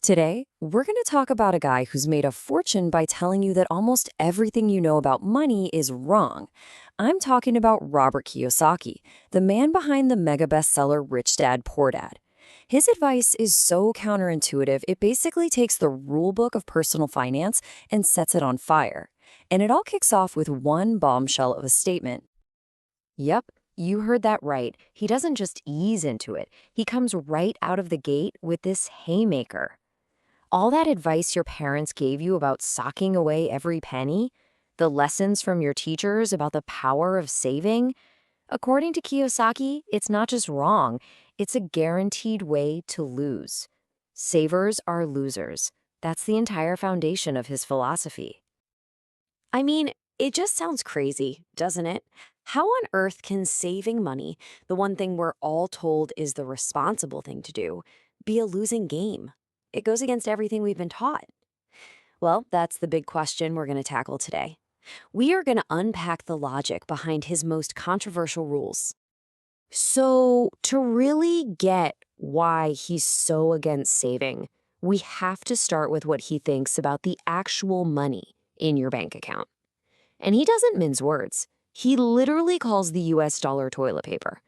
Today, we're going to talk about a guy who's made a fortune by telling you that almost everything you know about money is wrong. I'm talking about Robert Kiyosaki, the man behind the mega bestseller Rich Dad Poor Dad. His advice is so counterintuitive, it basically takes the rule book of personal finance and sets it on fire. And it all kicks off with one bombshell of a statement. Yep, you heard that right. He doesn't just ease into it, he comes right out of the gate with this haymaker. All that advice your parents gave you about socking away every penny, the lessons from your teachers about the power of saving, according to Kiyosaki, it's not just wrong, it's a guaranteed way to lose. Savers are losers. That's the entire foundation of his philosophy. I mean, it just sounds crazy, doesn't it? How on earth can saving money, the one thing we're all told is the responsible thing to do, be a losing game? It goes against everything we've been taught. Well, that's the big question we're going to tackle today. We are going to unpack the logic behind his most controversial rules. So, to really get why he's so against saving, we have to start with what he thinks about the actual money in your bank account. And he doesn't mince words. He literally calls the US dollar toilet paper.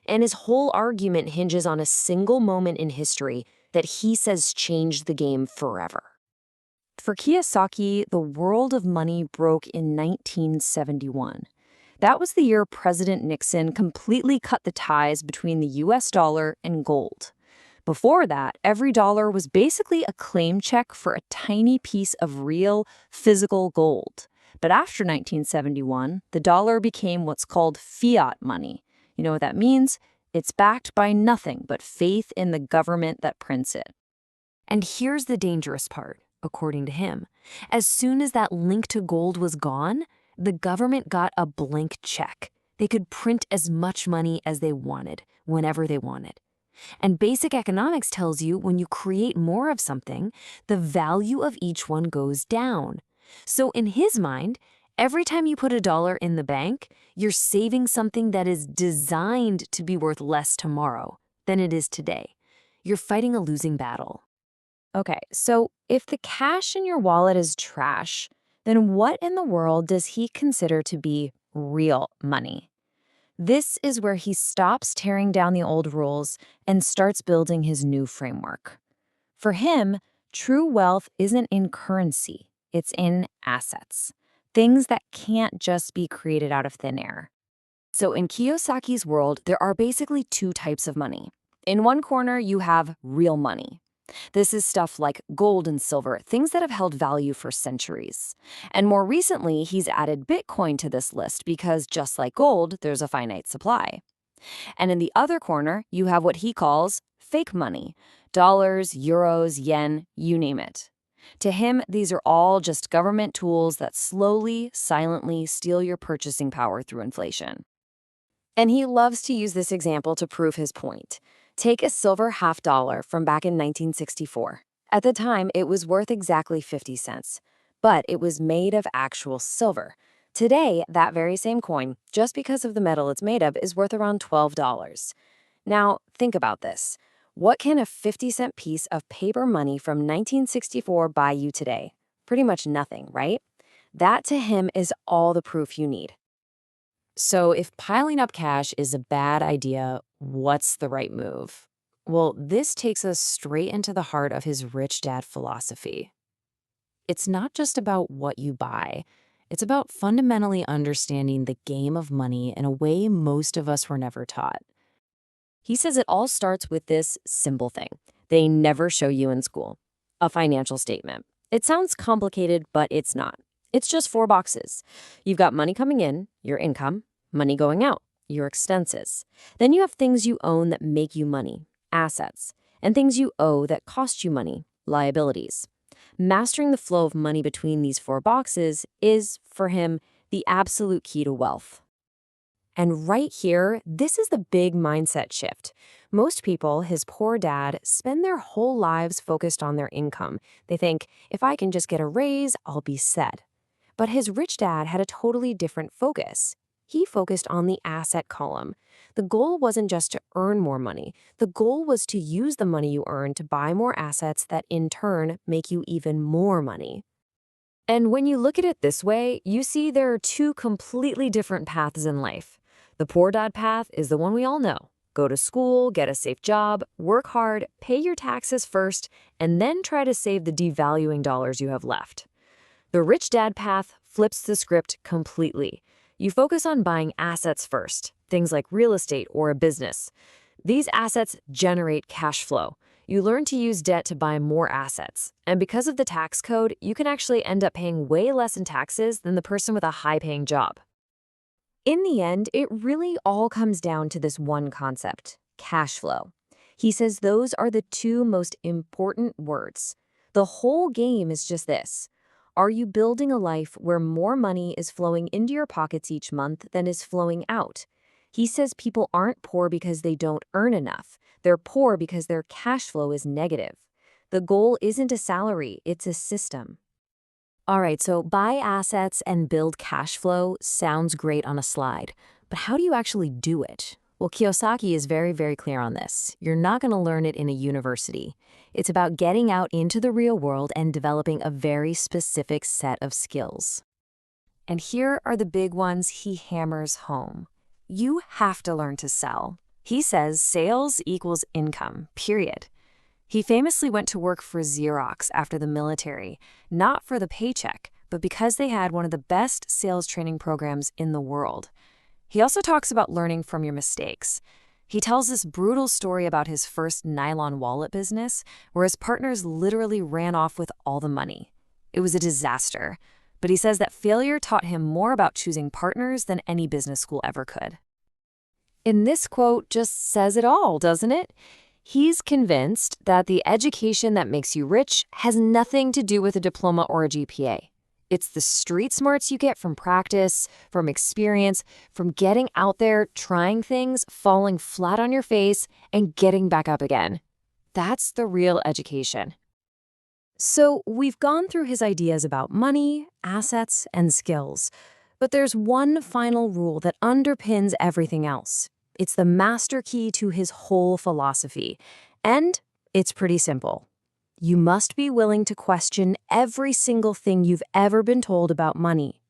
And his whole argument hinges on a single moment in history that he says changed the game forever. For Kiyosaki, the world of money broke in 1971. That was the year President Nixon completely cut the ties between the US dollar and gold. Before that, every dollar was basically a claim check for a tiny piece of real, physical gold. But after 1971, the dollar became what's called fiat money. You know what that means? It's backed by nothing but faith in the government that prints it. And here's the dangerous part, according to him. As soon as that link to gold was gone, the government got a blank check. They could print as much money as they wanted, whenever they wanted. And basic economics tells you when you create more of something, the value of each one goes down. So in his mind, every time you put a dollar in the bank, you're saving something that is designed to be worth less tomorrow than it is today. You're fighting a losing battle. Okay, so if the cash in your wallet is trash, then what in the world does he consider to be real money? This is where he stops tearing down the old rules and starts building his new framework. For him, true wealth isn't in currency, it's in assets, things that can't just be created out of thin air. So in Kiyosaki's world, there are basically two types of money. In one corner, you have real money. This is stuff like gold and silver, things that have held value for centuries. And more recently, he's added Bitcoin to this list because just like gold, there's a finite supply. And in the other corner, you have what he calls fake money, dollars, euros, yen, you name it. To him, these are all just government tools that slowly, silently steal your purchasing power through inflation. And he loves to use this example to prove his point. Take a silver $50 from back in 1964. At the time, it was worth exactly 50 cents, but it was made of actual silver. Today, that very same coin, just because of the metal it's made of, is worth around $12. Now, think about this. What can a 50-cent piece of paper money from 1964 buy you today? Pretty much nothing, right? That to him is all the proof you need. So if piling up cash is a bad idea, what's the right move? Well, this takes us straight into the heart of his rich dad philosophy. It's not just about what you buy. It's about fundamentally understanding the game of money in a way most of us were never taught. He says it all starts with this simple thing they never show you in school: a financial statement. It sounds complicated, but it's not. It's just four boxes. You've got money coming in, your income, money going out, your expenses. Then you have things you own that make you money, assets, and things you owe that cost you money, liabilities. Mastering the flow of money between these four boxes is, for him, the absolute key to wealth. And right here, this is the big mindset shift. Most people, his poor dad, spend their whole lives focused on their income. They think, if I can just get a raise, I'll be set. But his rich dad had a totally different focus. he focused on the asset column. The goal wasn't just to earn more money. The goal was to use the money you earn to buy more assets that in turn make you even more money. And when you look at it this way, you see there are two completely different paths in life. The poor dad path is the one we all know. Go to school, get a safe job, work hard, pay your taxes first, and then try to save the devaluing dollars you have left. The rich dad path flips the script completely. You focus on buying assets first, things like real estate or a business. These assets generate cash flow. You learn to use debt to buy more assets. And because of the tax code, you can actually end up paying way less in taxes than the person with a high-paying job. In the end, it really all comes down to this one concept, cash flow. He says those are the two most important words. The whole game is just this. Are you building a life where more money is flowing into your pockets each month than is flowing out? He says people aren't poor because they don't earn enough. They're poor because their cash flow is negative. The goal isn't a salary, it's a system. All right, so buy assets and build cash flow sounds great on a slide, but how do you actually do it? Well, Kiyosaki is very, very clear on this. You're not going to learn it in a university. It's about getting out into the real world and developing a very specific set of skills. And here are the big ones he hammers home. You have to learn to sell. He says sales equals income, period. He famously went to work for Xerox after the military, not for the paycheck, but because they had one of the best sales training programs in the world. He also talks about learning from your mistakes. He tells this brutal story about his first nylon wallet business, where his partners literally ran off with all the money. It was a disaster, but he says that failure taught him more about choosing partners than any business school ever could. And this quote just says it all, doesn't it? He's convinced that the education that makes you rich has nothing to do with a diploma or a GPA. It's the street smarts you get from practice, from experience, from getting out there, trying things, falling flat on your face, and getting back up again. That's the real education. So we've gone through his ideas about money, assets, and skills. But there's one final rule that underpins everything else. It's the master key to his whole philosophy. And it's pretty simple. You must be willing to question every single thing you've ever been told about money.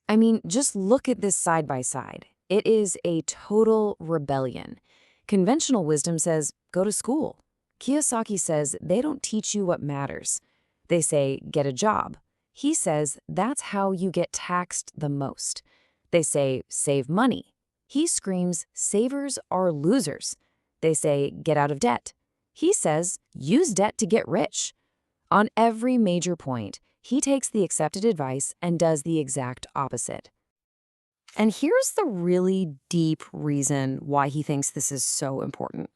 I mean, just look at this side by side. It is a total rebellion. Conventional wisdom says, go to school. Kiyosaki says they don't teach you what matters. They say, get a job. He says that's how you get taxed the most. They say, save money. He screams, savers are losers. They say, get out of debt. He says, use debt to get rich. On every major point, he takes the accepted advice and does the exact opposite. And here's the really deep reason why he thinks this is so important.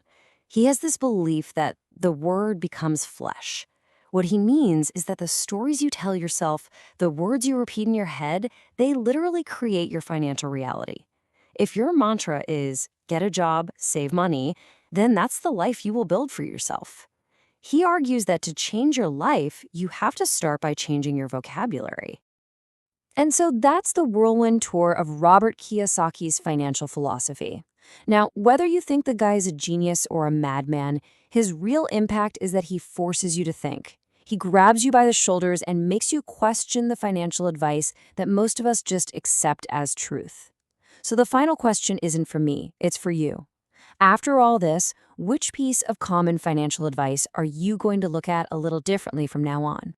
He has this belief that the word becomes flesh. What he means is that the stories you tell yourself, the words you repeat in your head, they literally create your financial reality. If your mantra is, get a job, save money, then that's the life you will build for yourself. He argues that to change your life, you have to start by changing your vocabulary. And so that's the whirlwind tour of Robert Kiyosaki's financial philosophy. Now, whether you think the guy is a genius or a madman, his real impact is that he forces you to think. He grabs you by the shoulders and makes you question the financial advice that most of us just accept as truth. So the final question isn't for me, it's for you. After all this, which piece of common financial advice are you going to look at a little differently from now on?